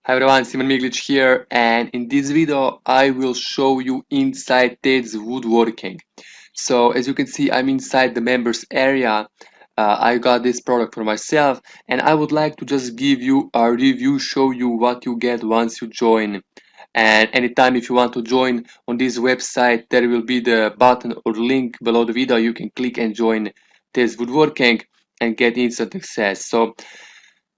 Hi everyone, Simon Miglic here, and in this video I will show you inside Ted's Woodworking. So as you can see, I'm inside the members area. I got this product for myself, and I would like to just give you a review, show you what you get once you join. And anytime if you want to join on this website, there will be the button or link below the video. You can click and join Ted's Woodworking and get instant access. So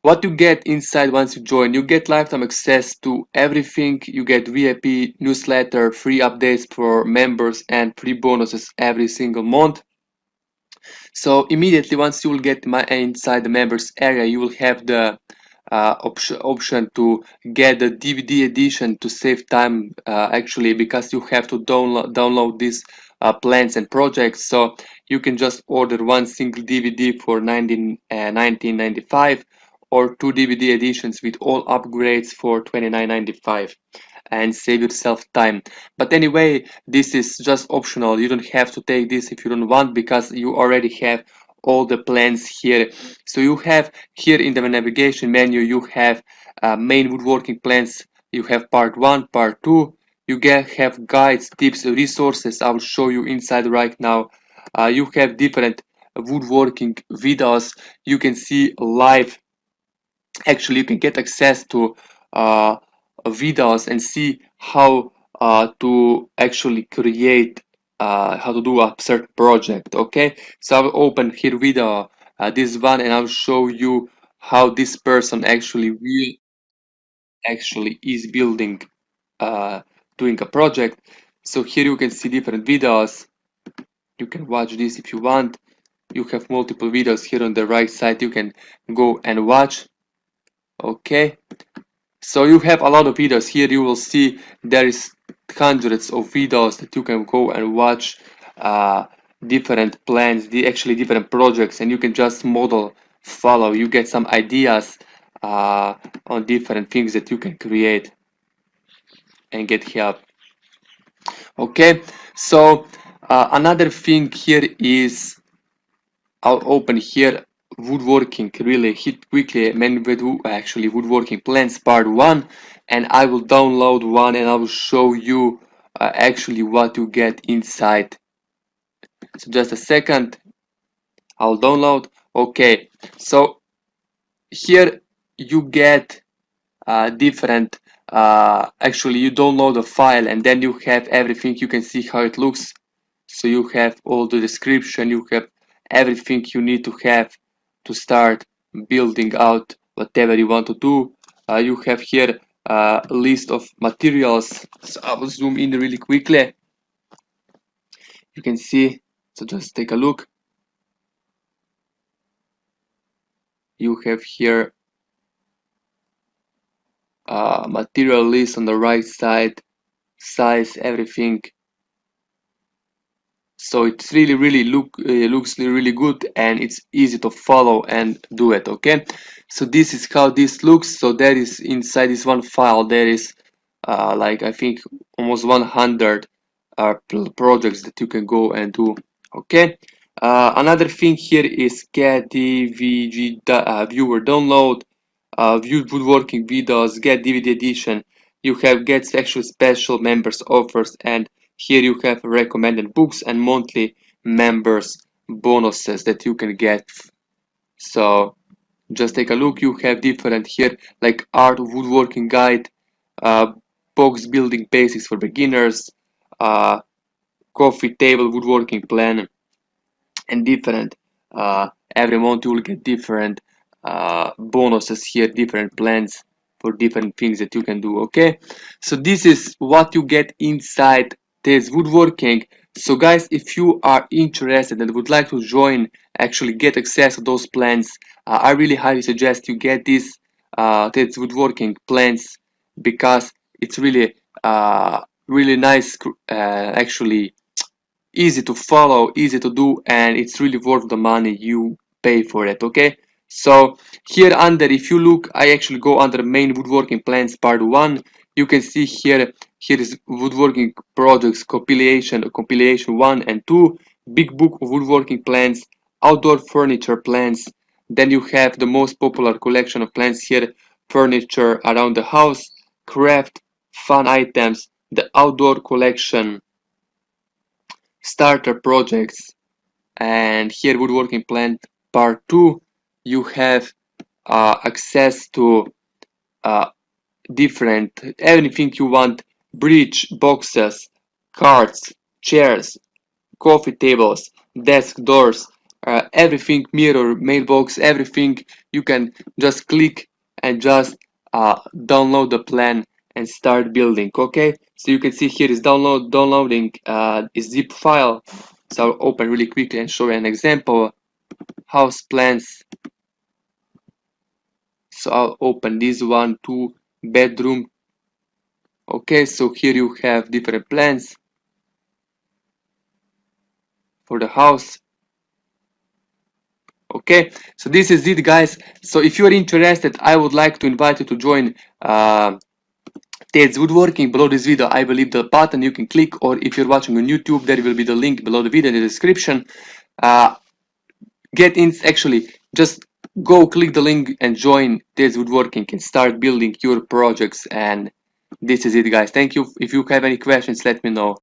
what you get inside once you join, you get lifetime access to everything. You get VIP newsletter, free updates for members, and free bonuses every single month. So immediately once you will get inside the members area, you will have the option to get the DVD edition to save time, actually, because you have to download these plans and projects. So you can just order one single DVD for 19.95, or two DVD editions with all upgrades for 29.95, and save yourself time. But anyway, this is just optional. You don't have to take this if you don't want, because you already have all the plans here. So you have here in the navigation menu, you have main woodworking plans. You have part 1, part 2. You have guides, tips, resources. I will show you inside right now. You have different woodworking videos. You can see live. Actually, you can get access to videos and see how to actually create, how to do a certain project. Okay, so I'll open here video, this one, and I'll show you how this person actually is building, uh, doing a project. So here you can see different videos. You can watch this if you want. You have multiple videos here on the right side. You can go and watch. Okay, so you have a lot of videos here. You will see there is hundreds of videos that you can go and watch, different plans, actually different projects, and you can just model, follow. You get some ideas on different things that you can create and get help. Okay, so another thing here is, I'll open here woodworking, really hit quickly actually woodworking plans part 1, and I will download one and I will show you actually what you get inside. So just a second, I'll download. Okay, so here you get different, actually you download a file and then you have everything. You can see how it looks. So you have all the description, you have everything you need to have to start building out whatever you want to do. You have here a list of materials. So I will zoom in really quickly. You can see, so just take a look. You have here material list on the right side, size, everything. So it's really looks really good, and it's easy to follow and do it. Okay, so this is how this looks. So there is, inside this one file, there is like, I think, almost 100 projects that you can go and do. Okay, another thing here is get DVG viewer download, view woodworking videos, get DVD edition. You have get actual special members offers, and here you have recommended books and monthly members bonuses that you can get. So just take a look. You have different here, like art woodworking guide, uh, box building basics for beginners, uh, coffee table woodworking plan, and different. Every month you will get different bonuses here, different plans for different things that you can do. Okay, so this is what you get inside this woodworking. So guys, if you are interested and would like to join, actually get access to those plans, I really highly suggest you get this woodworking plans, because it's really nice, actually easy to follow, easy to do, and it's really worth the money you pay for it. Okay, so here under, if you look, I actually go under main woodworking plans part 1. You can see here is woodworking projects compilation 1 and 2, big book of woodworking plans, outdoor furniture plans. Then you have the most popular collection of plans here furniture around the house, craft, fun items, the outdoor collection, starter projects, and here woodworking plan part 2 you have access to uh, different anything you want, bridge, boxes, carts, chairs, coffee tables, desk doors, everything, mirror, mailbox, everything. You can just click and just download the plan and start building. Okay, so you can see here is downloading a zip file. So I'll open really quickly and show you an example. House plans. So I'll open this one, 2 bedroom. Okay, so here you have different plans for the house. Okay, so this is it, guys. So if you're interested, I would like to invite you to join Ted's Woodworking. Below this video I will leave the button you can click, or if you're watching on YouTube, there will be the link below the video in the description. uh, get in, actually just go click the link and join Ted's Woodworking and start building your projects. And this is it, guys. Thank you. If you have any questions, let me know.